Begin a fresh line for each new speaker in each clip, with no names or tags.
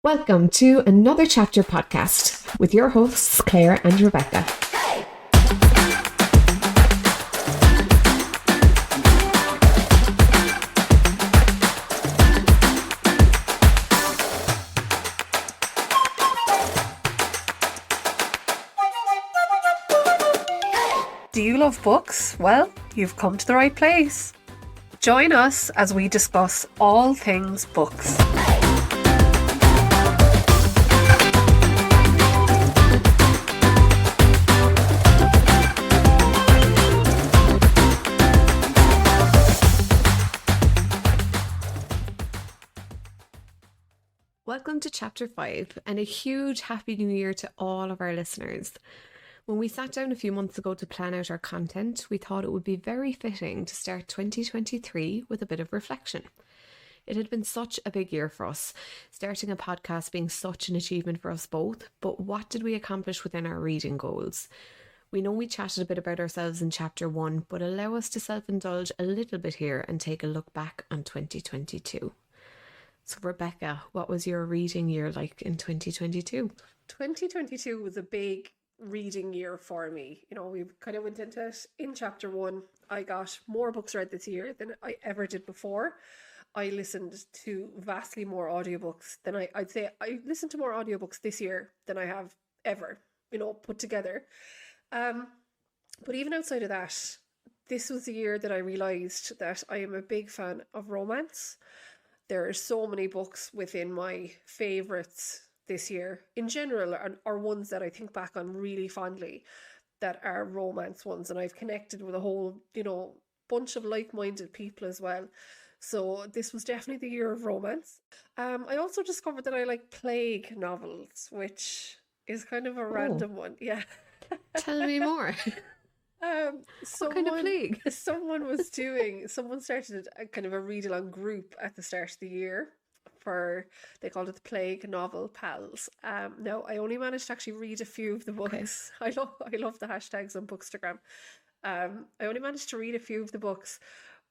Welcome to another chapter podcast with your hosts, Claire and Rebecca.
Do you love books? Well, you've come to the right place. Join us as we discuss all things books.
Welcome to chapter 5 and a huge happy new year to all of our listeners. When we sat down a few months ago to plan out our content, we thought it would be very fitting to start 2023 with a bit of reflection. It had been such a big year for us, starting a podcast being such an achievement for us both, but what did we accomplish within our reading goals? We know we chatted a bit about ourselves in chapter 1, but allow us to self-indulge a little bit here and take a look back on 2022. So Rebecca, what was your reading year like in 2022?
2022 was a big reading year for me. You know, we kind of went into it in chapter 1. I got more books read this year than I ever did before. I listened to vastly more audiobooks than I'd say I listened to more audiobooks this year than I have ever, put together. But even outside of that, this was the year that I realised that I am a big fan of romance. There are so many books within my favourites this year in general are ones that I think back on really fondly that are romance ones, and I've connected with a whole, bunch of like-minded people as well. So this was definitely the year of romance. I also discovered that I like plague novels, which is kind of a random one. Yeah.
Tell me more. What kind of plague?
Someone started a kind of a read-along group at the start of the year they called it the Plague Novel Pals. No, I only managed to actually read a few of the books. Okay. I love the hashtags on Bookstagram. I only managed to read a few of the books,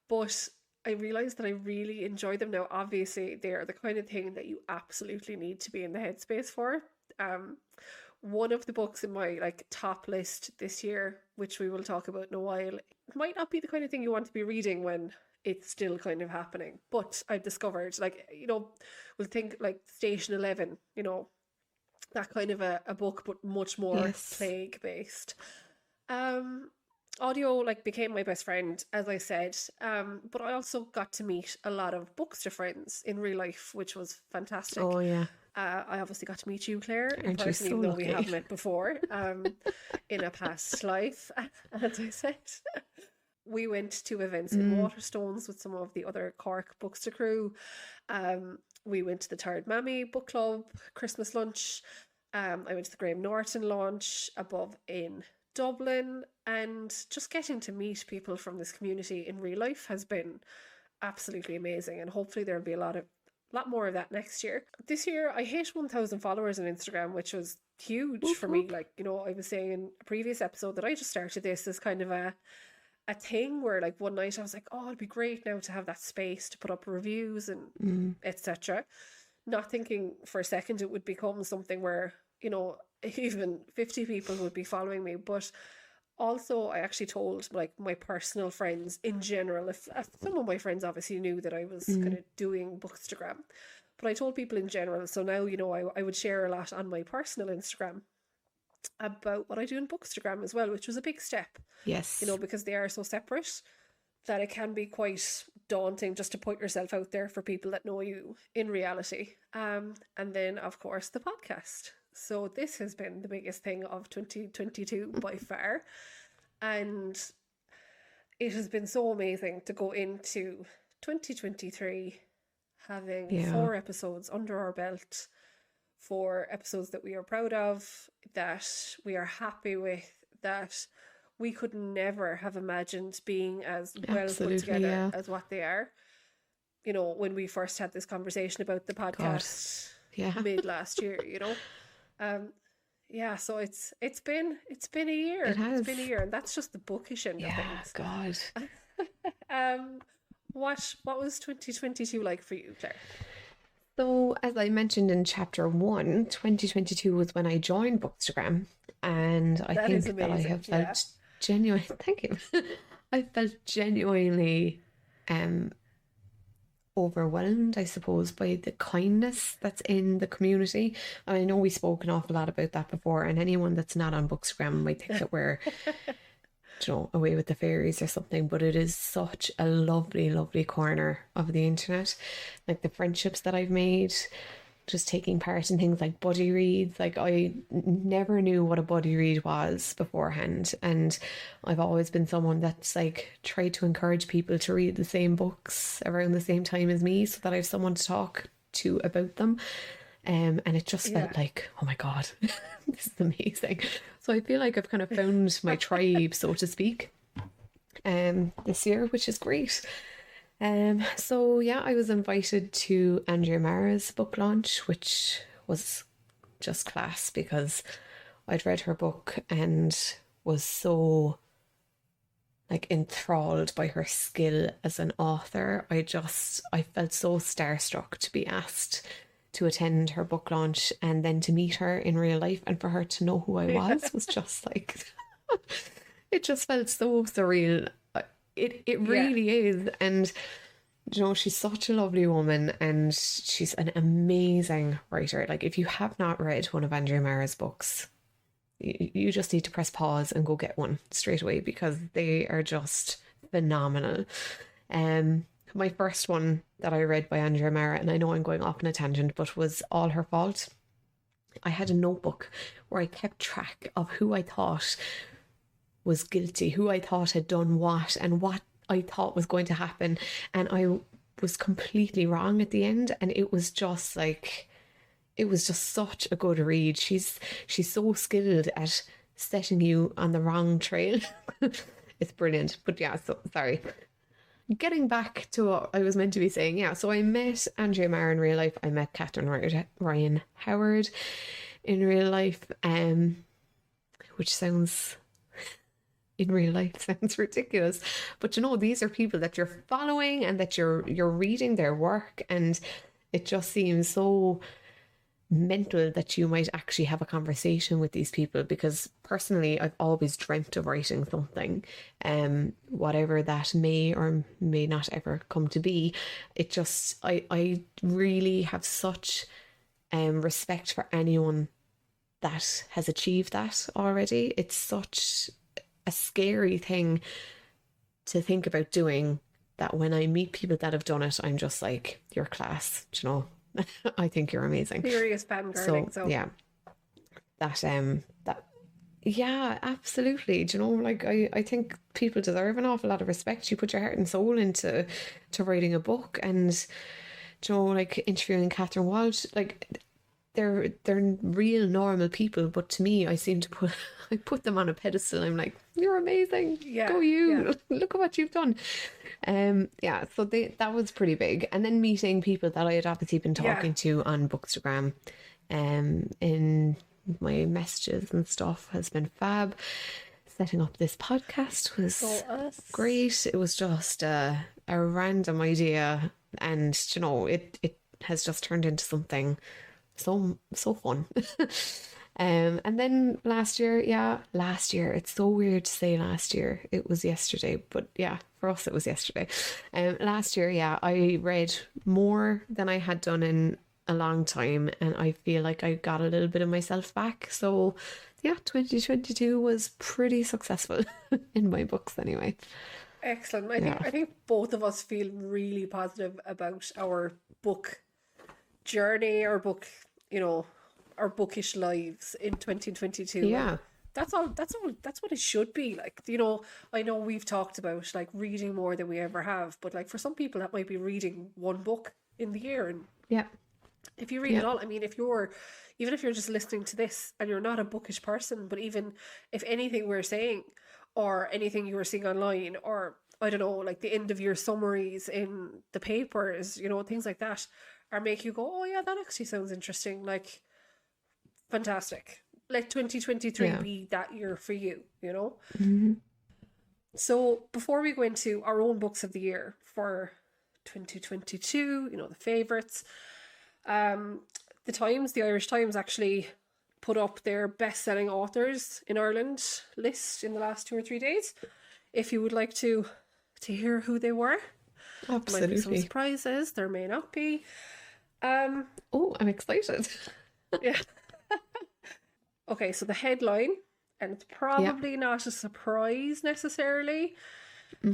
but I realised that I really enjoy them now. Obviously, they are the kind of thing that you absolutely need to be in the headspace for. One of the books in my top list this year, which we will talk about in a while, it might not be the kind of thing you want to be reading when it's still kind of happening. But I've discovered, we'll think like Station 11, that kind of a book, but much more plague based. Audio became my best friend, as I said, but I also got to meet a lot of bookster friends in real life, which was fantastic.
Oh yeah.
I obviously got to meet you, Claire, in
Aren't
person,
you so
even though
lucky?
we have met before in a past life, as I said. We went to events in Waterstones with some of the other Cork Bookster crew. We went to the Tired Mammy book club, Christmas lunch. I went to the Graham Norton launch above in Dublin, and just getting to meet people from this community in real life has been absolutely amazing, and hopefully there'll be a lot more of that next year. This year I hit 1,000 followers on Instagram, which was huge for me. I was saying in a previous episode that I just started this as kind of a thing where one night I was like, oh, it'd be great now to have that space to put up reviews and etc. Not thinking for a second it would become something where even 50 people would be following me. But also I actually told my personal friends in general, if some of my friends obviously knew that I was kind of doing Bookstagram, but I told people in general. So now I would share a lot on my personal Instagram about what I do in Bookstagram as well, which was a big step.
Yes.
Because they are so separate that it can be quite daunting just to put yourself out there for people that know you in reality. And then of course the podcast. So this has been the biggest thing of 2022 by far. And it has been so amazing to go into 2023 having 4 episodes under our belt, 4 episodes that we are proud of, that we are happy with, that we could never have imagined being as well put together as what they are. When we first had this conversation about the podcast mid last year, so it's been a year. It's been a year, and that's just the bookish end of things.
God.
What was 2022 like for you, Claire?
So, as I mentioned in chapter 1, 2022 was when I joined Bookstagram, and I
That is
think that I
amazing.
have
Yeah.
felt genuine. Thank you. I felt genuinely um overwhelmed, I suppose, by the kindness that's in the community. And I know we spoke an awful lot about that before, and anyone that's not on Bookstagram might think that we're, away with the fairies or something, but it is such a lovely, lovely corner of the internet. Like the friendships that I've made, just taking part in things like buddy reads. Like I never knew what a buddy read was beforehand, and I've always been someone that's like tried to encourage people to read the same books around the same time as me, so that I have someone to talk to about them. And it just
Yeah.
felt like, oh my God, this is amazing. So I feel like I've kind of found my tribe, so to speak, this year, which is great. So yeah, I was invited to Andrea Mara's book launch, which was just class because I'd read her book and was so like enthralled by her skill as an author. I felt so starstruck to be asked to attend her book launch and then to meet her in real life and for her to know who I was just like it just felt so surreal. It
Yeah.
really is. And she's such a lovely woman and she's an amazing writer. Like, if you have not read one of Andrea Mara's books, you just need to press pause and go get one straight away because they are just phenomenal. My first one that I read by Andrea Mara, and I know I'm going off on a tangent, but was All Her Fault. I had a notebook where I kept track of who I thought was guilty, who I thought had done what, and what I thought was going to happen. And I was completely wrong at the end. And it was just such a good read. She's so skilled at setting you on the wrong trail. It's brilliant. But yeah, so sorry. Getting back to what I was meant to be saying, yeah. So I met Andrea Marr in real life. I met Catherine Ryan Howard in real life, which sounds in real life sounds ridiculous, but these are people that you're following and that you're reading their work, and it just seems so mental that you might actually have a conversation with these people, because personally I've always dreamt of writing something, whatever that may or may not ever come to be. It just I really have such respect for anyone that has achieved that already. It's such a scary thing to think about doing, that when I meet people that have done it, I'm just like, you're class, I think you're amazing.
Serious fangirling. So
yeah, that yeah, absolutely. Like I think people deserve an awful lot of respect. You put your heart and soul into writing a book, and like interviewing Catherine Walsh, like they're real normal people, but to me I seem to put them on a pedestal. I'm like, you're amazing.
yeah,
Go you.
yeah.
Look at what you've done. Yeah, so that was pretty big. And then meeting people that I had obviously been talking to on Bookstagram, in my messages and stuff, has been fab. Setting up this podcast was great. It was just a random idea, and it has just turned into something so fun. And then last year, it's so weird to say last year, it was yesterday, but yeah, for us it was yesterday. Last year, I read more than I had done in a long time, and I feel like I got a little bit of myself back. So yeah, 2022 was pretty successful in my books anyway.
Excellent. I think both of us feel really positive about our book journey, our book, our bookish lives in 2022.
Yeah.
And that's what it should be like. I know we've talked about like reading more than we ever have, but like for some people that might be reading one book in the year. And
yeah,
if you read it all, I mean, even if you're just listening to this and you're not a bookish person, but even if anything we're saying or anything you were seeing online, or I don't know, like the end of year summaries in the papers, things like that, or make you go, oh yeah, that actually sounds interesting. Like, fantastic. Let 2023 be that year for you,
Mm-hmm.
So before we go into our own books of the year for 2022, the favourites, The Irish Times actually put up their best-selling authors in Ireland list in the last 2 or 3 days. If you would like to hear who they were.
Absolutely.
There might be some surprises, there may not be.
Oh, I'm excited.
Yeah. Okay, so the headline, and it's probably not a surprise necessarily.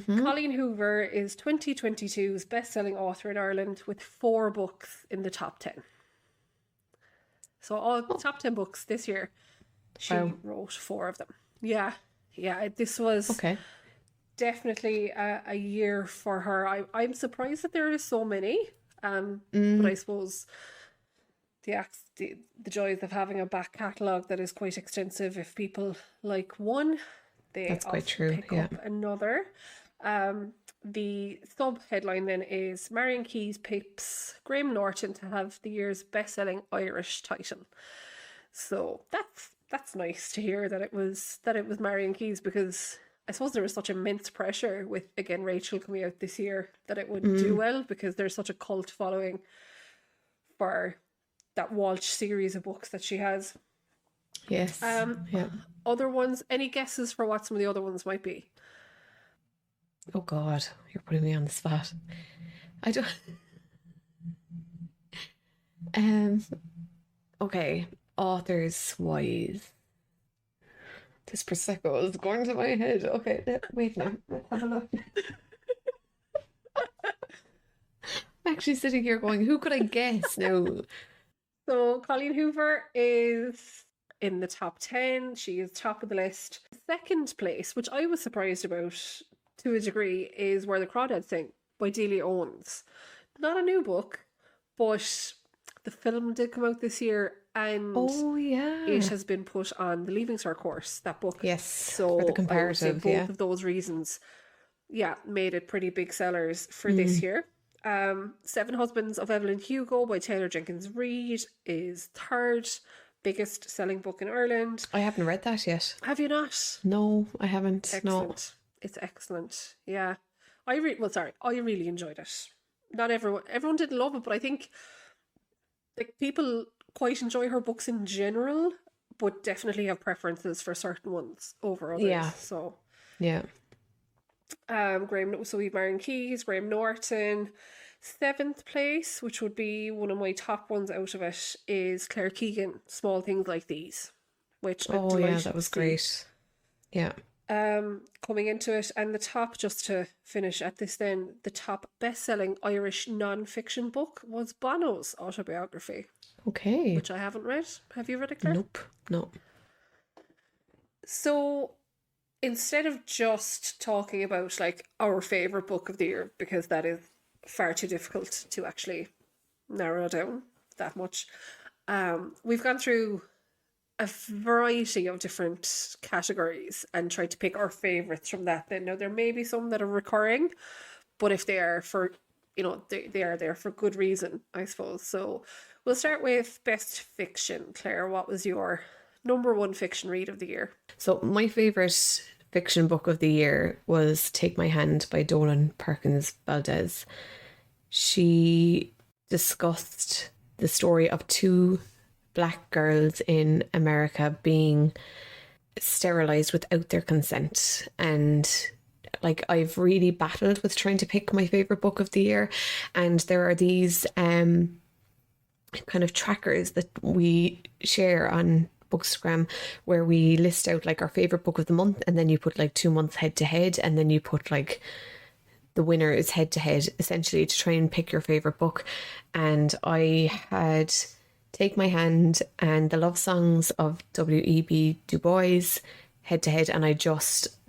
Colleen Hoover is 2022's best-selling author in Ireland with 4 books in the top 10. So all top 10 books this year, she wrote 4 of them. Yeah, this was definitely a year for her. I'm surprised that there are so many, but I suppose the joys of having a back catalogue that is quite extensive. If people like one,
That's quite true.
Pick up another. The sub-headline then is Marion Keyes picks Graham Norton to have the year's best-selling Irish title. So that's nice to hear that it was Marion Keyes, because I suppose there was such immense pressure with, again, Rachel coming out this year that it would do well, because there's such a cult following for that Walsh series of books that she has.
Yes.
Other ones, any guesses for what some of the other ones might be?
Oh God, you're putting me on the spot. I don't. Okay, authors wise. This Prosecco is going to my head. Okay, wait now. Let's have a look. I'm actually sitting here going, who could I guess now?
So Colleen Hoover is in the top 10. She is top of the list. Second place, which I was surprised about to a degree, is Where the Crawdads Sing by Delia Owens. Not a new book, but the film did come out this year, and it has been put on the Leaving Cert course, that book.
Yes,
so
for the comparative,
both of those reasons, made it pretty big sellers for this year. Seven Husbands of Evelyn Hugo by Taylor Jenkins Reid is third biggest selling book in Ireland.
I haven't read that yet.
Have you not?
No, I haven't.
Excellent.
No.
It's excellent. Yeah. I really enjoyed it. Not everyone didn't love it, but I think people quite enjoy her books in general, but definitely have preferences for certain ones over others.
Yeah.
So we've Marion Keyes, Graham Norton. 7th place, which would be one of my top ones out of it, is Claire Keegan, Small Things Like These, which I'm delighted
that was
to see.
great. Yeah.
Coming into it, and the top, just to finish at this then, the top best-selling Irish non-fiction book was Bono's autobiography.
Okay.
Which I haven't read. Have you read it, Claire?
Nope. No.
So instead of just talking about our favourite book of the year, because that is far too difficult to actually narrow down that much, we've gone through a variety of different categories and tried to pick our favourites from that. Then now there may be some that are recurring, but if they are for, they are there for good reason, I suppose. So we'll start with best fiction. Claire, what was your number one fiction read of the year?
So my favourite fiction book of the year was Take My Hand by Dolen Perkins-Valdez. She discussed the story of 2 Black girls in America being sterilized without their consent, and I've really battled with trying to pick my favorite book of the year, and there are these kind of trackers that we share on Bookstagram where we list out our favorite book of the month, and then you put 2 months head to head, and then you put the winner is head to head, essentially, to try and pick your favorite book. And I had Take My Hand and The Love Songs of W.E.B. Du Bois head to head, and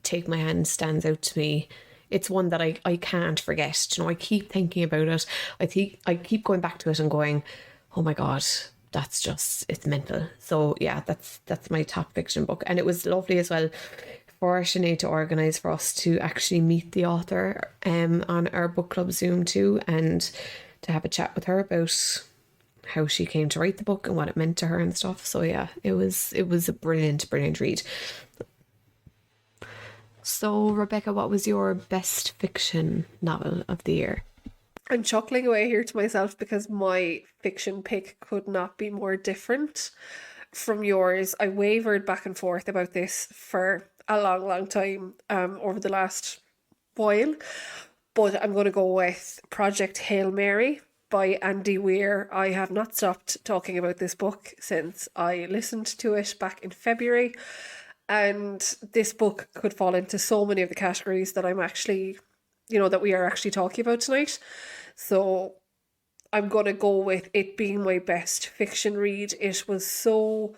Take My Hand stands out to me. It's one that I can't forget. I keep thinking about it. I keep going back to it and going, oh my God, it's mental. So yeah, that's my top fiction book. And it was lovely as well for Sinead to organise for us to actually meet the author on our book club Zoom too, and to have a chat with her about how she came to write the book and what it meant to her and stuff. So yeah, it was a brilliant read. So Rebecca, what was your best fiction novel of the year?
I'm chuckling away here to myself because my fiction pick could not be more different from yours. I wavered back and forth about this for a long, long time over the last while, but I'm going to go with Project Hail Mary by Andy Weir. I have not stopped talking about this book since I listened to it back in February, and this book could fall into so many of the categories that I'm actually, that we are actually talking about tonight. So I'm going to go with it being my best fiction read. It was so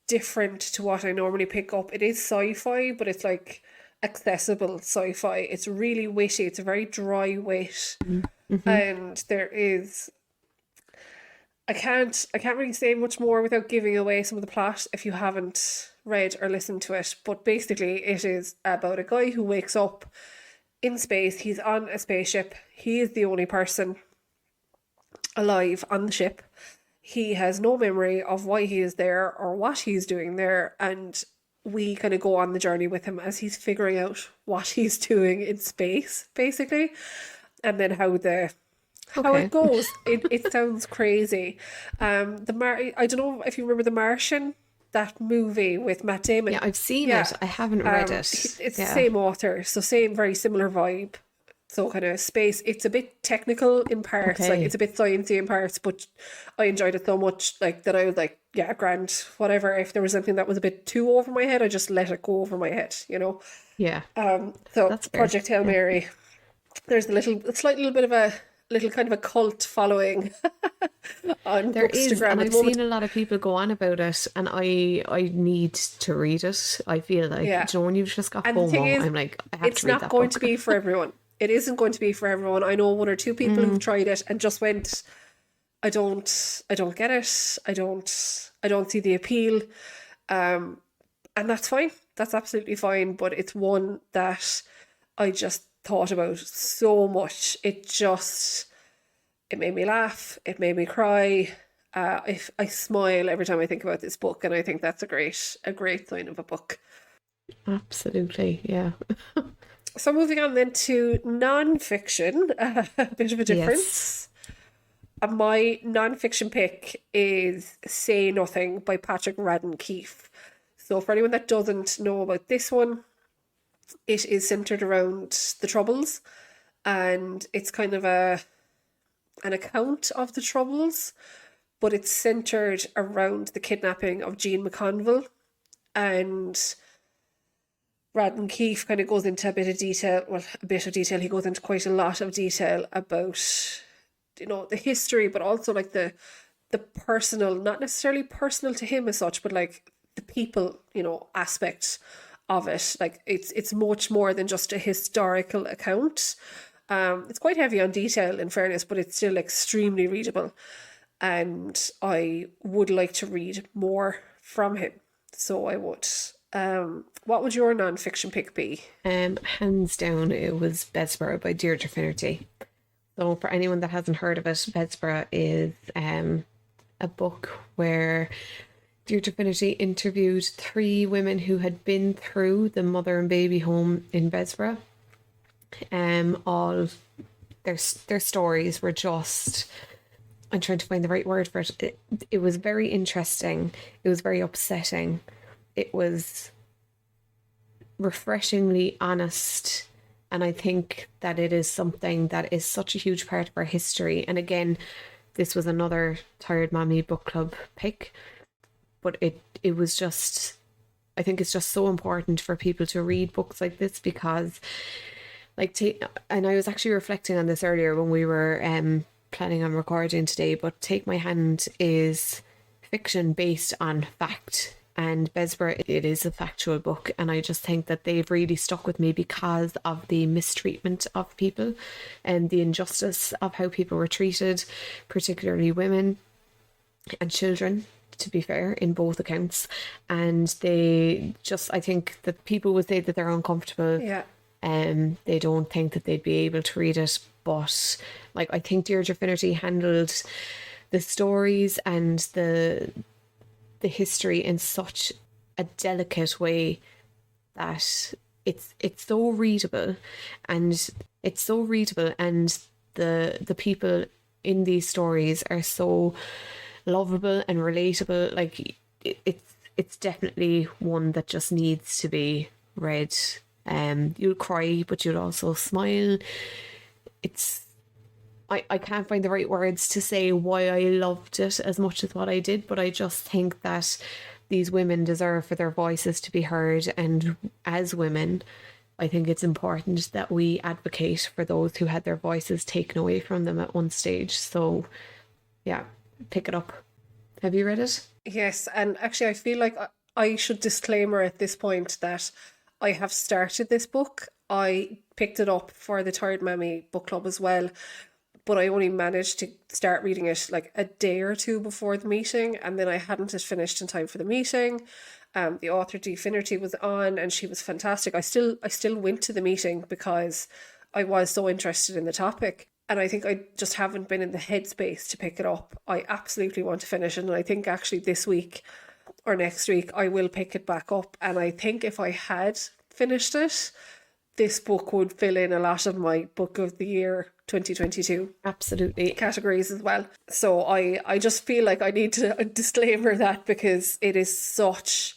different to what I normally pick up. It is sci-fi, but it's like accessible sci-fi. It's really witty. It's a very dry wit.
Mm-hmm.
And there is... I can't really say much more without giving away some of the plot if you haven't read or listened to it. But basically it is about a guy who wakes up in space. He's on a spaceship. He is the only person alive on the ship. He has no memory of why he is there or what he's doing there, and we kind of go on the journey with him as he's figuring out what he's doing in space, basically, and then how it goes. It sounds crazy. I don't know if you remember The Martian, that movie with Matt Damon.
Yeah, I've seen it. I haven't read it.
It's the same author, so same, very similar vibe. So kind of space. It's a bit technical in parts, like it's a bit sciencey in parts, but I enjoyed it so much, like that I was like, yeah, grand, whatever. If there was anything that was a bit too over my head, I just let it go over my head,
Yeah.
So that's Project Hail Mary. There's a slight little bit of a little kind of a cult following on
there is,
Bookstagram.
and I've seen a lot of people go on about it, and I need to read it. I feel like, when you've just got FOMO, I'm like, I have to read that book.
It's not going to be for everyone. It isn't going to be for everyone. I know one or two people who've tried it and just went, I don't get it. I don't see the appeal. And that's fine. That's absolutely fine. But it's one that I just thought about so much. It made me laugh. It made me cry. I smile every time I think about this book, and I think that's a great sign of a book.
Absolutely, yeah.
So moving on then to non-fiction, a bit of a difference. Yes. My non-fiction pick is Say Nothing by Patrick Radden Keeffe. So for anyone that doesn't know about this one, it is centred around the Troubles, and it's kind of an account of the Troubles, but it's centred around the kidnapping of Jean McConville, and Radden Keeffe kind of goes into a bit of detail. He goes into quite a lot of detail about, the history, but also like the personal, not necessarily personal to him as such, but like the people, aspect of it. Like it's much more than just a historical account. It's quite heavy on detail, in fairness, but it's still extremely readable. And I would like to read more from him. So I would. What would your non-fiction pick be?
Hands down, it was Bessborough by Deirdre Finnerty. So for anyone that hasn't heard of it, Bessborough is a book where Deirdre Finnerty interviewed 3 women who had been through the mother and baby home in Bessborough. All their stories were just... I'm trying to find the right word for it. It was very interesting. It was very upsetting. It was refreshingly honest, and I think that it is something that is such a huge part of our history. And again, this was another Tired Mammy book club pick, but it was just, I think it's just so important for people to read books like this, because and I was actually reflecting on this earlier when we were planning on recording today, but Take My Hand is fiction based on fact. And Bessborough, it is a factual book, and I just think that they've really stuck with me because of the mistreatment of people and the injustice of how people were treated, particularly women and children, to be fair, in both accounts. And they just, I think that people would say that they're uncomfortable.
Yeah.
They don't think that they'd be able to read it, but like, I think Deirdre Finnerty handled the stories and the history in such a delicate way that it's so readable, and the people in these stories are so lovable and relatable. Like it's definitely one that just needs to be read. You'll cry, but you'll also smile. I can't find the right words to say why I loved it as much as what I did, but I just think that these women deserve for their voices to be heard, and as women, I think it's important that we advocate for those who had their voices taken away from them at one stage. So, yeah, pick it up. Have you read it?
Yes, and actually I feel like I should disclaimer at this point that I have started this book. I picked it up for the Tired Mammy book club as well, but I only managed to start reading it like a day or two before the meeting, and then I hadn't it finished in time for the meeting. The author Finnerty was on, and she was fantastic. I still went to the meeting because I was so interested in the topic, and I think I just haven't been in the headspace to pick it up. I absolutely want to finish it, and I think actually this week or next week I will pick it back up. And I think if I had finished it, this book would fill in a lot of my book of the year 2022
absolutely
categories as well. So I just feel like I need to disclaimer that, because it is such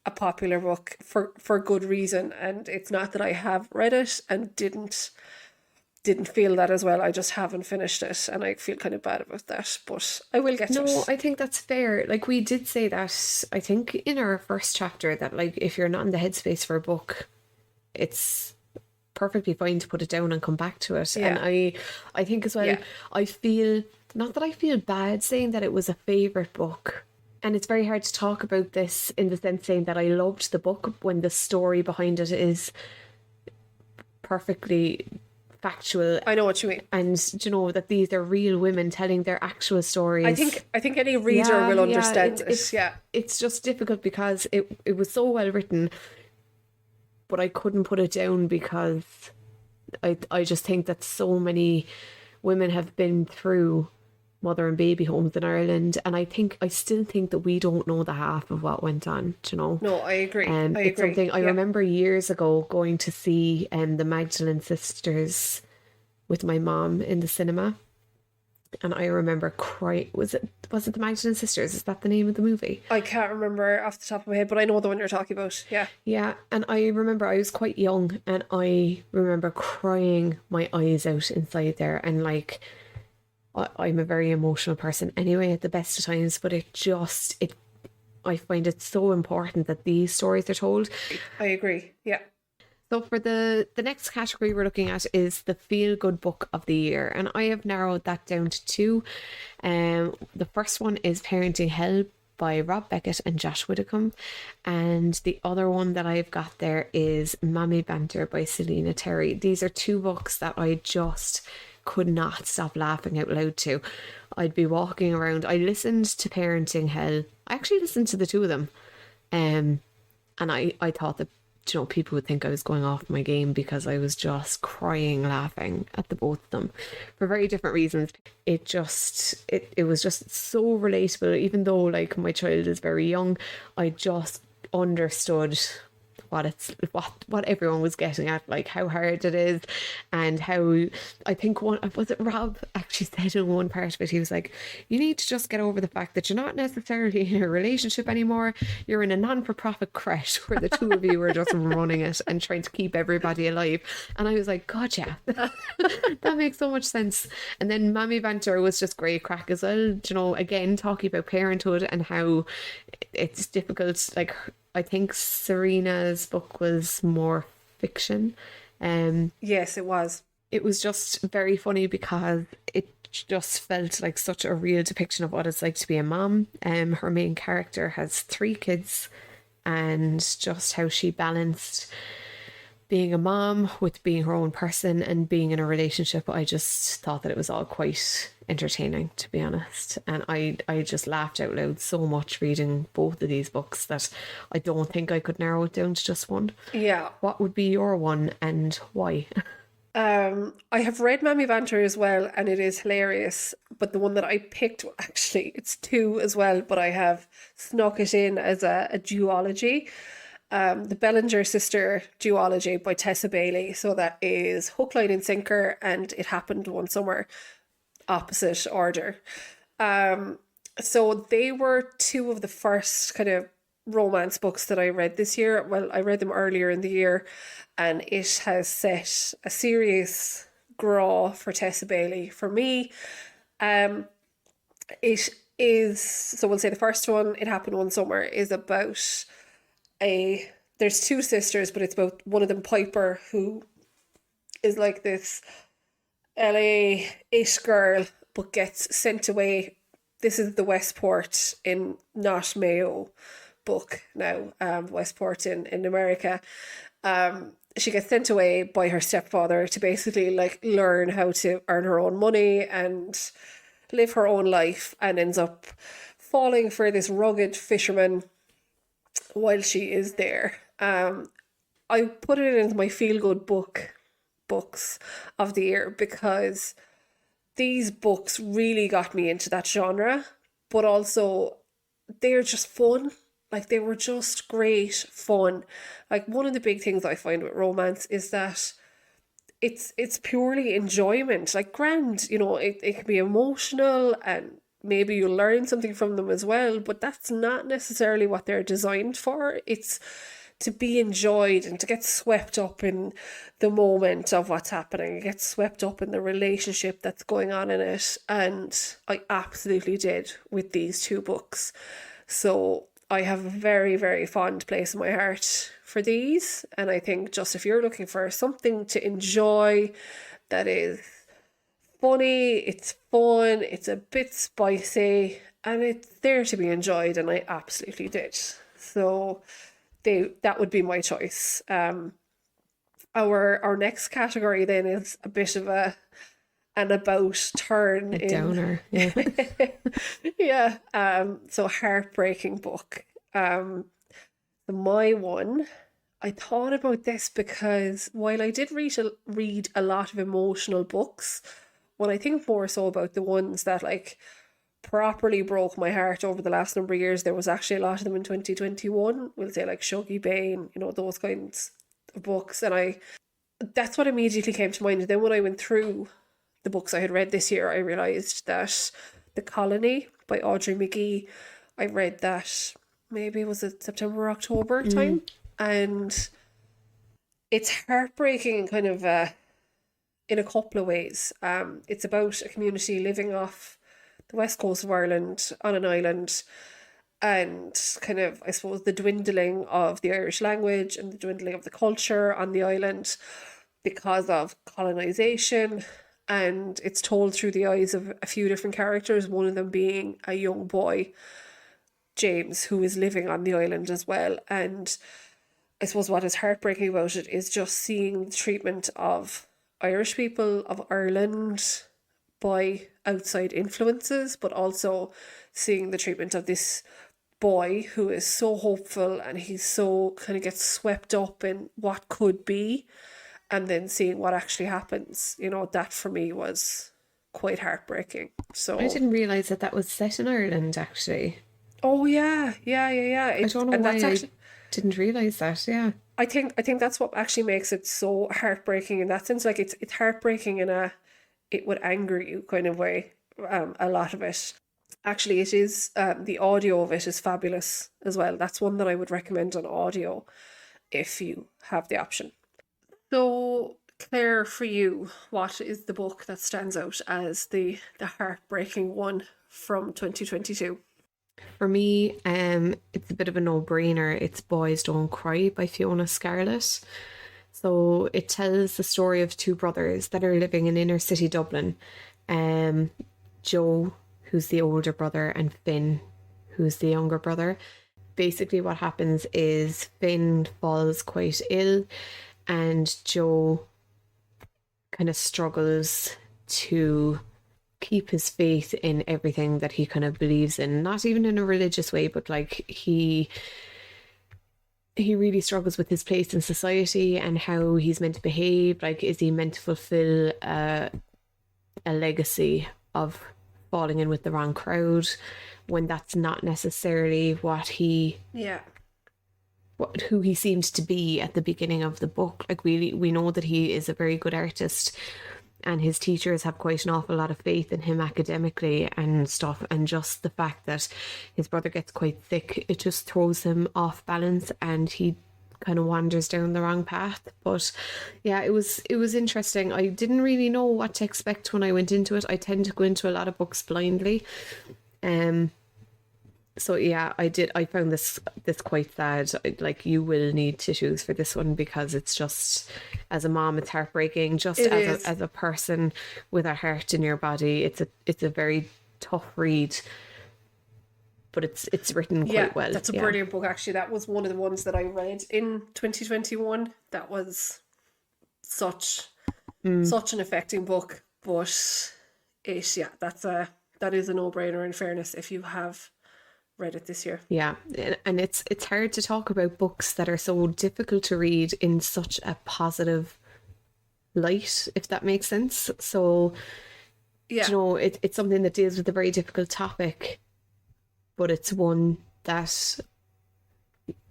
a popular book for good reason, and it's not that I have read it and didn't feel that as well. I just haven't finished it, and I feel kind of bad about that, but I will get to it.
No, I think that's fair. Like, we did say that, I think, in our first chapter, that like if you're not in the headspace for a book, it's perfectly fine to put it down and come back to it.
Yeah.
And I think as well, I feel, not that I feel bad saying that it was a favourite book, and it's very hard to talk about this in the sense saying that I loved the book when the story behind it is perfectly factual.
I know what you mean.
And you know that these are real women telling their actual stories.
I think any reader will understand it.
It's just difficult because it was so well written, but I couldn't put it down because I just think that so many women have been through mother and baby homes in Ireland, and I still think that we don't know the half of what went on, you know.
No, I agree.
It's something I remember years ago going to see the Magdalene sisters with my mom in the cinema, and I remember crying. Was it the Magdalene sisters? Is that the name of the movie?
I can't remember off the top of my head, but I know the one you're talking about. Yeah,
and I remember I was quite young, and I remember crying my eyes out inside there, and like, I'm a very emotional person anyway at the best of times, but I find it so important that these stories are told.
I agree. Yeah.
So for the next category we're looking at is the feel good book of the year, and I have narrowed that down to two. The first one is Parenting Hell by Rob Beckett and Josh Widdicombe, and the other one that I've got there is Mammy Banter by Serena Terry. These are two books that I just could not stop laughing out loud to. I'd be walking around. I listened to Parenting Hell. I actually listened to the two of them, and I thought that, you know, people would think I was going off my game because I was just crying laughing at the both of them for very different reasons. It was just so relatable. Even though like my child is very young, I just understood what everyone was getting at, like how hard it is, and how I think Rob actually said in one part of it, he was like, you need to just get over the fact that you're not necessarily in a relationship anymore, you're in a non-for-profit creche where the two of you are just running it and trying to keep everybody alive. And I was like, God, yeah, that makes so much sense. And then Mammy Banter was just great crack as well, you know, again talking about parenthood and how it's difficult. Like, I think Serena's book was more fiction.
Yes, it was.
It was just very funny because it just felt like such a real depiction of what it's like to be a mom. Her main character has 3 kids, and just how she balanced being a mom with being her own person and being in a relationship. I just thought that it was all quite entertaining, to be honest, and I just laughed out loud so much reading both of these books that I don't think I could narrow it down to just one.
Yeah.
What would be your one and why?
I have read Mammy Banter as well, and it is hilarious, but the one that I picked, actually it's 2 as well, but I have snuck it in as a duology. The Bellinger Sister duology by Tessa Bailey. So that is Hook, Line and Sinker and It Happened One Summer, opposite order. So they were two of the first kind of romance books that I read this year. Well, I read them earlier in the year, and it has set a serious graw for Tessa Bailey for me. It is, so we'll say the first one, It Happened One Summer, is about there's two sisters, but it's about one of them, Piper, who is like this LA-ish girl, but gets sent away. This is the Westport in not Mayo book now, Westport in America. She gets sent away by her stepfather to basically like learn how to earn her own money and live her own life, and ends up falling for this rugged fisherman while she is there. I put it into my feel-good books of the year because these books really got me into that genre, but also they're just fun. Like, they were just great fun. Like, one of the big things I find with romance is that it's purely enjoyment. Like, grand, you know, it can be emotional and maybe you'll learn something from them as well, but that's not necessarily what they're designed for. It's to be enjoyed and to get swept up in the moment of what's happening, get swept up in the relationship that's going on in it. And I absolutely did with these two books. So I have a very, very fond place in my heart for these. And I think just if you're looking for something to enjoy that is funny, it's fun, it's a bit spicy, and it's there to be enjoyed, and I absolutely did. So that would be my choice. Our next category then is a bit of an about turn,
a downer. Yeah.
Yeah. So heartbreaking book. My one, I thought about this because while I did read a lot of emotional books, when I think more so about the ones that like properly broke my heart over the last number of years, there was actually a lot of them in 2021. We'll say like Shuggy Bane, you know, those kinds of books. And that's what immediately came to mind. And then when I went through the books I had read this year, I realised that The Colony by Audrey McGee, I read that maybe was it September or October time. And it's heartbreaking in kind of in a couple of ways. It's about a community living off the west coast of Ireland on an island, and kind of, I suppose, the dwindling of the Irish language and the dwindling of the culture on the island because of colonisation. And it's told through the eyes of a few different characters, one of them being a young boy, James, who is living on the island as well. And I suppose what is heartbreaking about it is just seeing the treatment of Irish people, of Ireland, by outside influences, but also seeing the treatment of this boy who is so hopeful and he's so kind of gets swept up in what could be, and then seeing what actually happens. You know, that for me was quite heartbreaking. So
I didn't realise that was set in Ireland, actually.
Oh yeah.
I don't know why I didn't realise that. Yeah,
I think that's what actually makes it so heartbreaking in that sense. Like it's heartbreaking in a it would anger you kind of way. A lot of it. Actually, it is the audio of it is fabulous as well. That's one that I would recommend on audio if you have the option. So Claire, for you, what is the book that stands out as the heartbreaking one from 2022?
For me, it's a bit of a no-brainer. It's Boys Don't Cry by Fiona Scarlett. So it tells the story of two brothers that are living in inner city Dublin. Joe, who's the older brother, and Finn, who's the younger brother. Basically what happens is Finn falls quite ill and Joe kind of struggles to keep his faith in everything that he kind of believes in, not even in a religious way, but like he really struggles with his place in society and how he's meant to behave. Like, is he meant to fulfill a legacy of falling in with the wrong crowd when that's not necessarily what he who he seemed to be at the beginning of the book. Like we know that he is a very good artist, and his teachers have quite an awful lot of faith in him academically and stuff. And just the fact that his brother gets quite sick, it just throws him off balance, and he kind of wanders down the wrong path. But yeah, it was interesting. I didn't really know what to expect when I went into it. I tend to go into a lot of books blindly. So yeah, I found this quite sad. Like, you will need tissues for this one, because it's just, as a mom, it's heartbreaking. Just as a person with a heart in your body, it's a very tough read, but it's written quite well.
That's a brilliant book. Actually, that was one of the ones that I read in 2021. That was such an affecting book. But that is a no-brainer, in fairness, if you have read it this year.
Yeah, and it's hard to talk about books that are so difficult to read in such a positive light, if that makes sense. So you know, it's something that deals with a very difficult topic, but it's one that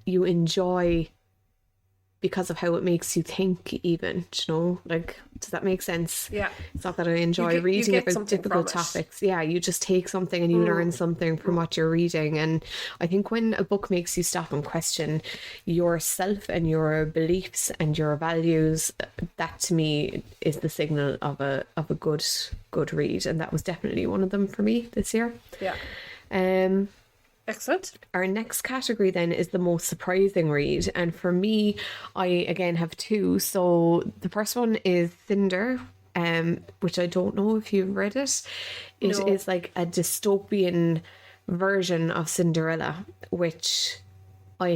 you enjoy because of how it makes you think, even, you know, like, does that make sense?
Yeah.
It's not that I enjoy reading about difficult topics. Yeah, you just take something and you learn something from what you're reading. And I think when a book makes you stop and question yourself and your beliefs and your values, that to me is the signal of a good read. And that was definitely one of them for me this year.
Yeah. Excellent.
Our next category then is the most surprising read, and for me, I again have two. So the first one is Cinder, which I don't know if you've read it. It is like a dystopian version of Cinderella, which I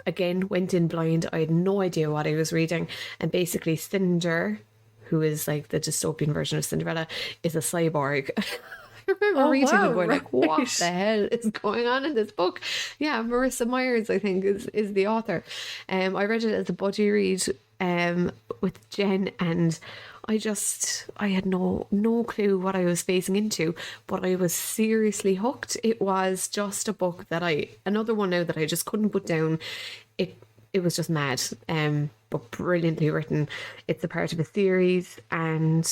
again went in blind. I had no idea what I was reading, and basically Cinder, who is like the dystopian version of Cinderella, is a cyborg. I remember reading and going like, what the hell is going on in this book? Yeah, Marissa Myers, I think, is the author. I read it as a budgie read with Jen, and I had no clue what I was facing into, but I was seriously hooked. It was just a book that another one now that I just couldn't put down. It was just mad, but brilliantly written. It's a part of a series, and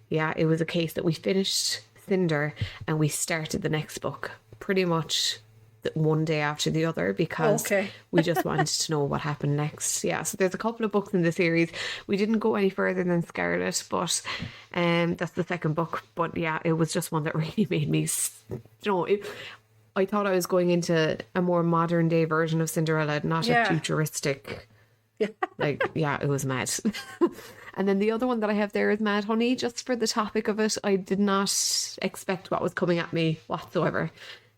yeah, it was a case that we finished Cinder and we started the next book pretty much one day after the other, because we just wanted to know what happened next. Yeah, so there's a couple of books in the series. We didn't go any further than Scarlett, but that's the second book. But yeah, it was just one that really made me, I thought I was going into a more modern day version of Cinderella, not a futuristic. Yeah. It was mad. And then the other one that I have there is Mad Honey, just for the topic of it. I did not expect what was coming at me whatsoever.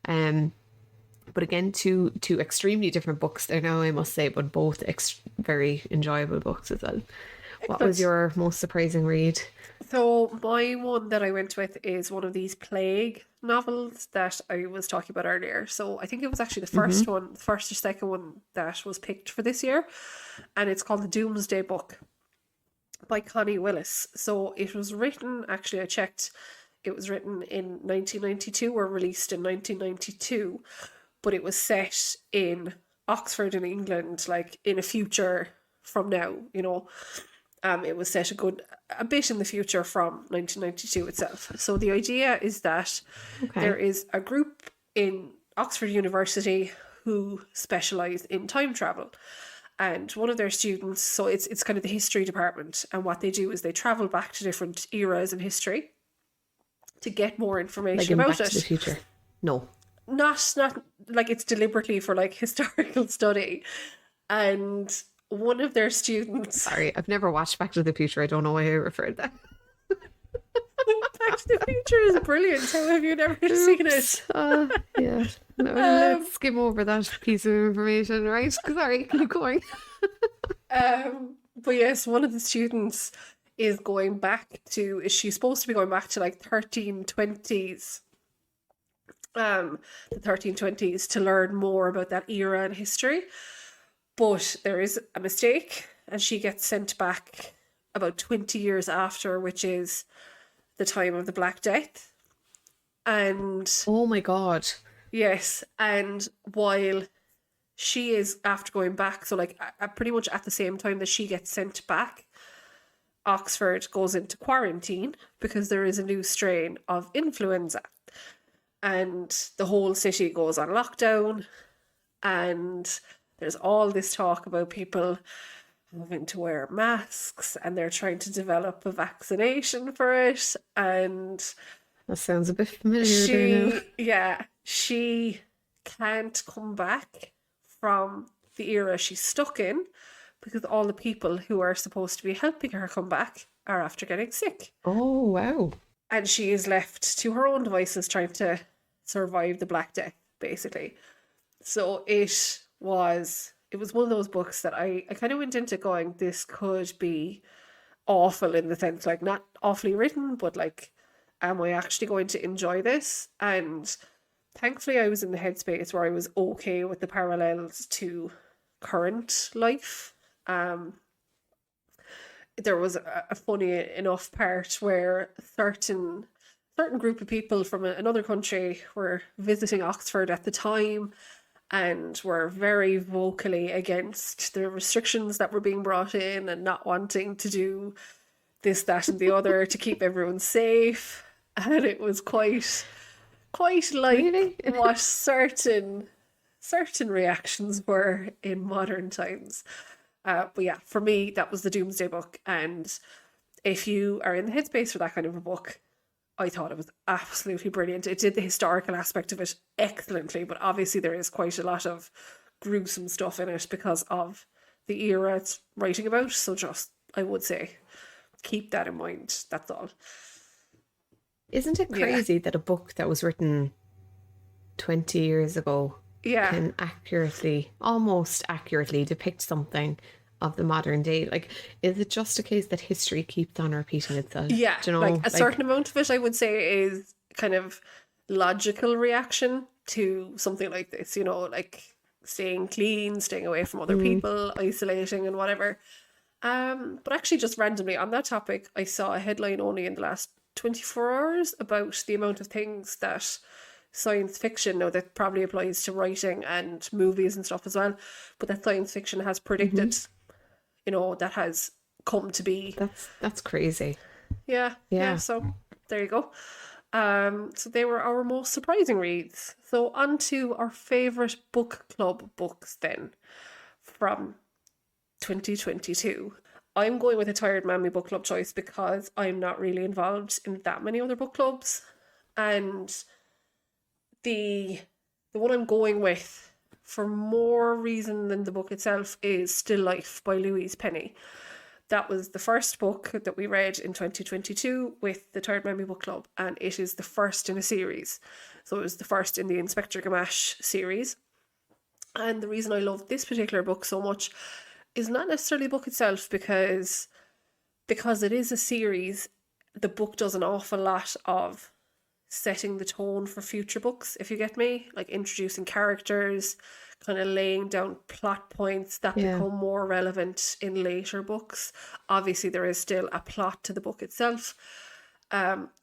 But again, two extremely different books there now, I must say, but both very enjoyable books as well. What was your most surprising read?
So my one that I went with is one of these plague novels that I was talking about earlier. So I think it was actually the first one, first or second one that was picked for this year. And it's called The Doomsday Book by Connie Willis. So it was written, actually I checked, it was written in 1992 or released in 1992, but it was set in Oxford in England, like in a future from now, you know. It was set a bit in the future from 1992 itself. So the idea is that there is a group in Oxford University who specialise in time travel. And one of their students, so it's kind of the history department, and what they do is they travel back to different eras in history to get more information about
Back to the Future. No.
Not like it's deliberately for like historical study. And one of their students...
Sorry, I've never watched Back to the Future. I don't know why I referred that.
Back to the Future is brilliant. How have you never seen it?
Yeah. No, let's skim over that piece of information, right? Sorry, keep going.
But yes, one of the students is going back to... She's supposed to be going back to like 1320s. The 1320s to learn more about that era in history. But there is a mistake, and she gets sent back about 20 years after, which is the time of the Black Death. And
oh my God.
yes, and while she is after going back. So like pretty much at the same time that she gets sent back, Oxford goes into quarantine because there is a new strain of influenza. And the whole city goes on lockdown. And there's all this talk about people having to wear masks, and they're trying to develop a vaccination for it. And
That sounds a bit familiar
she can't come back from the era she's stuck in because all the people who are supposed to be helping her come back are after getting sick.
Oh, wow.
And she is left to her own devices trying to survive the Black Death, basically. So it was one of those books that I kind of went into going, this could be awful in the sense, like, not awfully written, but like, am I actually going to enjoy this? And thankfully I was in the headspace where I was okay with the parallels to current life. There was a funny enough part where a certain group of people from another country were visiting Oxford at the time and were very vocally against the restrictions that were being brought in and not wanting to do this, that and the other to keep everyone safe. And it was quite like
Really?
what certain reactions were in modern times. But yeah, for me, that was the Doomsday Book. And if you are in the headspace for that kind of a book, I thought it was absolutely brilliant. It did the historical aspect of it excellently, but obviously there is quite a lot of gruesome stuff in it because of the era it's writing about. So just, I would say, keep that in mind. That's all.
Isn't it crazy that a book that was written 20 years ago can almost accurately depict something of the modern day? Like, is it just a case that history keeps on repeating itself?
Yeah,
Do you know,
like a certain amount of it, I would say, is kind of logical reaction to something like this, you know, like staying clean, staying away from other people, isolating and whatever. But actually just randomly on that topic, I saw a headline only in the last 24 hours about the amount of things that science fiction, now that probably applies to writing and movies and stuff as well, but that science fiction has predicted, you know, that has come to be.
That's crazy.
Yeah, so there you go. So they were our most surprising reads. So on to our favourite book club books then from 2022. I'm going with a Tired Mammy book club choice because I'm not really involved in that many other book clubs. And the one I'm going with, for more reason than the book itself, is Still Life by Louise Penny. That was the first book that we read in 2022 with the Tired Mammy book club, and it is the first in a series. So it was the first in the Inspector Gamache series. And the reason I love this particular book so much is not necessarily the book itself, because it is a series, the book does an awful lot of setting the tone for future books, if you get me, like introducing characters, kind of laying down plot points that become more relevant in later books. Obviously there is still a plot to the book itself,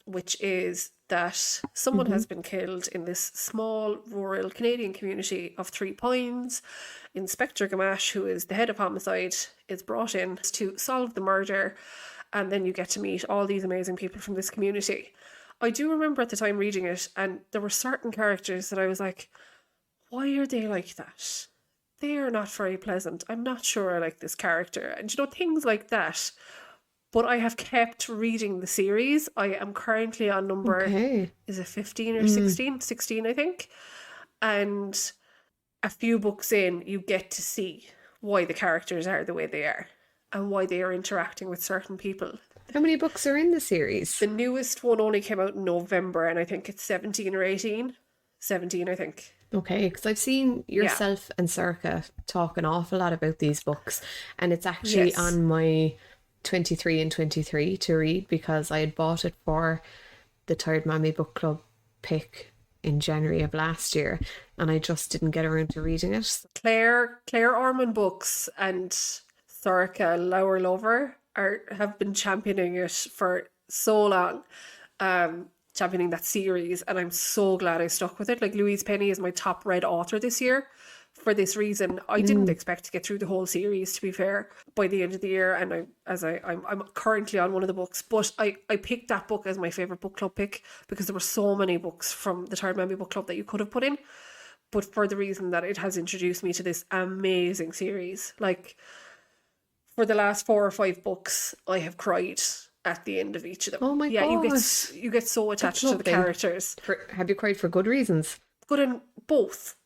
which is that someone has been killed in this small rural Canadian community of 3 Pines. Inspector Gamache, who is the head of homicide, is brought in to solve the murder, and then you get to meet all these amazing people from this community. I do remember at the time reading it, and there were certain characters that I was like, why are they like that? They are not very pleasant. I'm not sure I like this character. And you know, things like that. But I have kept reading the series. I am currently on number, is it 15 or 16? 16, I think. And a few books in, you get to see why the characters are the way they are and why they are interacting with certain people.
How many books are in the series?
The newest one only came out in November, and I think it's 17 or 18. 17, I think.
Okay, because I've seen yourself and Circa talk an awful lot about these books, and it's actually on my 23 and 23 to read, because I had bought it for the Tired Mammy book club pick in January of last year, and I just didn't get around to reading it.
Claire Ormond Books and Circa Lower Lover have been championing it for so long, championing that series, and I'm so glad I stuck with it. Like, Louise Penny is my top read author this year for this reason. I didn't expect to get through the whole series, to be fair, by the end of the year. And I'm currently on one of the books, but I picked that book as my favourite book club pick because there were so many books from the Tired Mammy book club that you could have put in. But for the reason that it has introduced me to this amazing series. Like, for the last 4 or 5 books, I have cried at the end of each of them.
Oh my
god! You get so attached to the characters.
Have you cried for good reasons?
Good and both.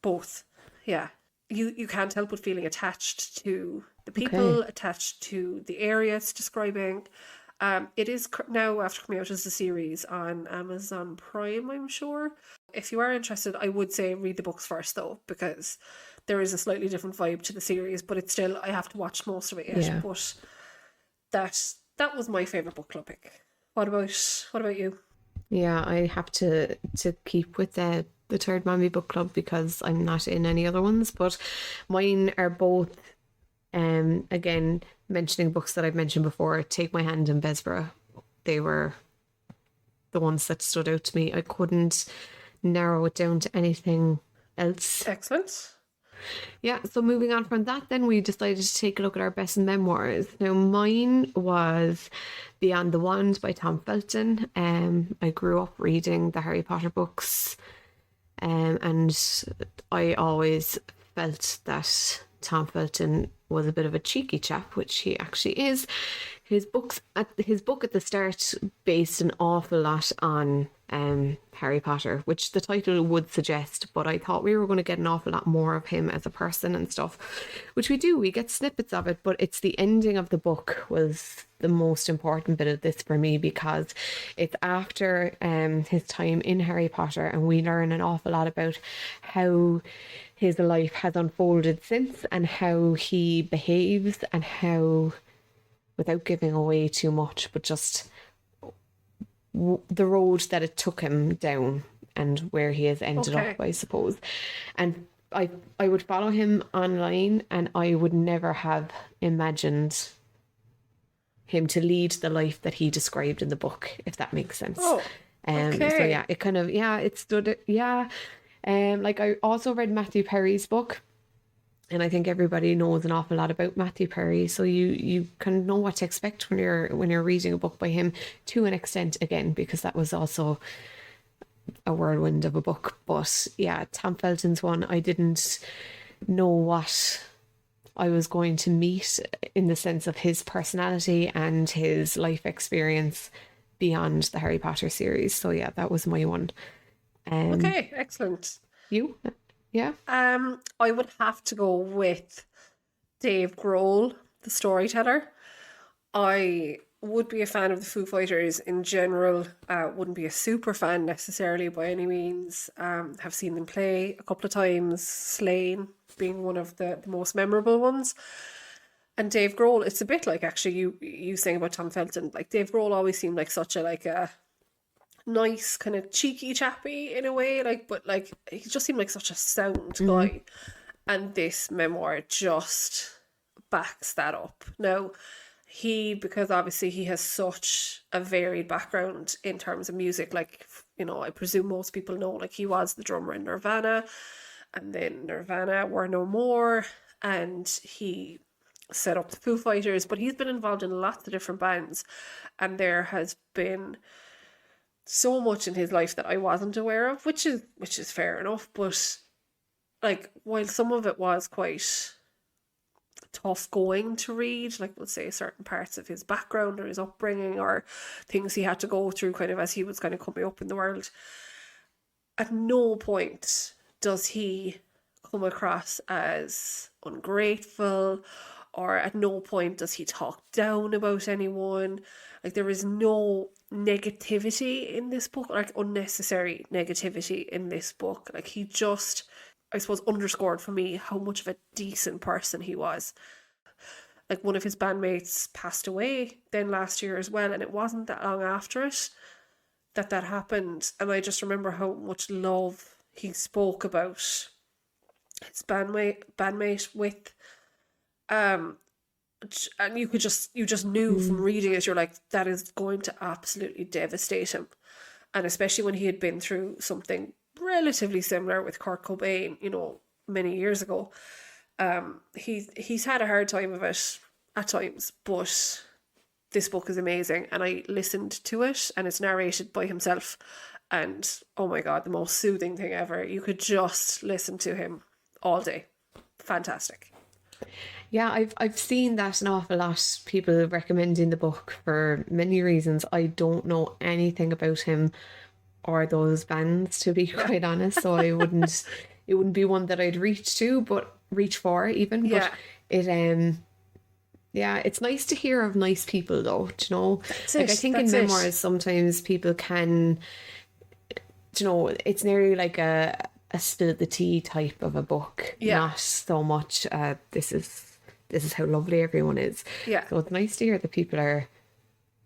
Yeah, you can't help but feeling attached to the people, attached to the area it's describing. It is now, after coming out as a series on Amazon Prime, I'm sure. If you are interested, I would say read the books first though, because there is a slightly different vibe to the series, but it's still, I have to watch most of it yet. Yeah. But that was my favourite book club pick. What about you?
Yeah, I have to keep with the Tired Mammy book club because I'm not in any other ones, but mine are both again, mentioning books that I've mentioned before, Take My Hand and Bessborough. They were the ones that stood out to me. I couldn't narrow it down to anything else.
Excellent.
Yeah, so moving on from that, then we decided to take a look at our best memoirs. Now, mine was Beyond the Wand by Tom Felton. I grew up reading the Harry Potter books, and I always felt that Tom Felton was a bit of a cheeky chap, which he actually is. His book at the start based an awful lot on Harry Potter, which the title would suggest, but I thought we were going to get an awful lot more of him as a person and stuff, which we do. We get snippets of it, but it's the ending of the book was the most important bit of this for me, because it's after his time in Harry Potter, and we learn an awful lot about how his life has unfolded since and how he behaves, and how, without giving away too much, but just the road that it took him down and where he has ended up, I suppose. And I would follow him online, and I would never have imagined him to lead the life that he described in the book, if that makes sense. So yeah, it kind of, it stood, like, I also read Matthew Perry's book, and I think everybody knows an awful lot about Matthew Perry, so you kind of know what to expect when you're reading a book by him, to an extent, again, because that was also a whirlwind of a book. But yeah, Tom Felton's one, I didn't know what I was going to meet in the sense of his personality and his life experience beyond the Harry Potter series. So yeah, that was my one.
Okay, excellent.
You? Yeah.
I would have to go with Dave Grohl, the storyteller. I would be a fan of the Foo Fighters in general. Wouldn't be a super fan necessarily by any means. Have seen them play a couple of times, Slane being one of the most memorable ones. And Dave Grohl, it's a bit like, actually, you saying about Tom Felton. Like, Dave Grohl always seemed like such a nice kind of cheeky chappy in a way, but he just seemed like such a sound guy, and this memoir just backs that up. Now, because obviously he has such a varied background in terms of music, like, you know, I presume most people know, like, he was the drummer in Nirvana, and then Nirvana were no more, and he set up the Foo Fighters, but he's been involved in lots of different bands, and there has been so much in his life that I wasn't aware of, which is fair enough. But like, while some of it was quite tough going to read, like, let's say certain parts of his background or his upbringing or things he had to go through kind of as he was kind of coming up in the world, at no point does he come across as ungrateful, or at no point does he talk down about anyone. Like, there is no negativity in this book, like unnecessary negativity in this book. Like, he just, I suppose, underscored for me how much of a decent person he was. Like, one of his bandmates passed away then last year as well, and it wasn't that long after it that happened. And I just remember how much love he spoke about his bandmate with. And you just knew from reading it, you're like, that is going to absolutely devastate him. And especially when he had been through something relatively similar with Kurt Cobain, you know, many years ago. He's had a hard time of it at times, but this book is amazing, and I listened to it, and it's narrated by himself, and oh my god, the most soothing thing ever. You could just listen to him all day. Fantastic.
Yeah, I've seen that an awful lot, people recommending the book for many reasons. I don't know anything about him or those bands, to be quite honest, so it wouldn't be one that I'd reach for even.
Yeah.
But yeah, it's nice to hear of nice people though, do you know? Like, I think in memoirs sometimes people can, do you know, it's nearly like a spill the tea type of a book.
Yeah.
Not so much this is how lovely everyone is.
Yeah.
So it's nice to hear that people are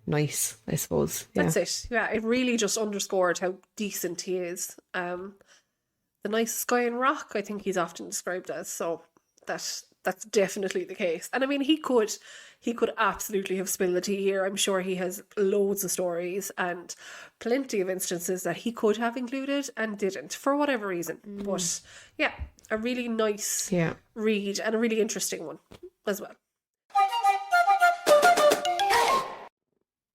nice, I suppose. Yeah.
That's it. Yeah, it really just underscored how decent he is. The nicest guy in rock, I think he's often described as. So that's definitely the case. And I mean, he could absolutely have spilled the tea here. I'm sure he has loads of stories and plenty of instances that he could have included and didn't for whatever reason. But yeah, a really nice read and a really interesting one as well.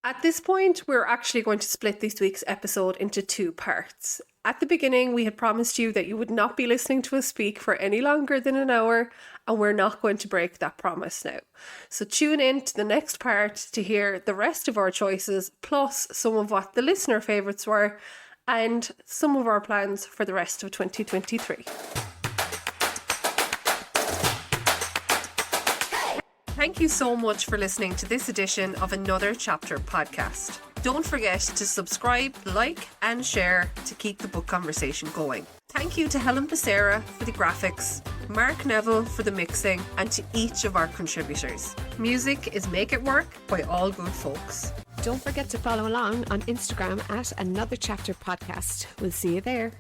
At this point, we're actually going to split this week's episode into 2 parts. At the beginning, we had promised you that you would not be listening to us speak for any longer than an hour, and we're not going to break that promise now. So tune in to the next part to hear the rest of our choices, plus some of what the listener favourites were, and some of our plans for the rest of 2023. Thank you so much for listening to this edition of Another Chapter podcast. Don't forget to subscribe, like and share to keep the book conversation going. Thank you to Helen Becerra for the graphics, Mark Neville for the mixing, and to each of our contributors. Music is Make It Work by All Good Folks.
Don't forget to follow along on Instagram at Another Chapter Podcast. We'll see you there.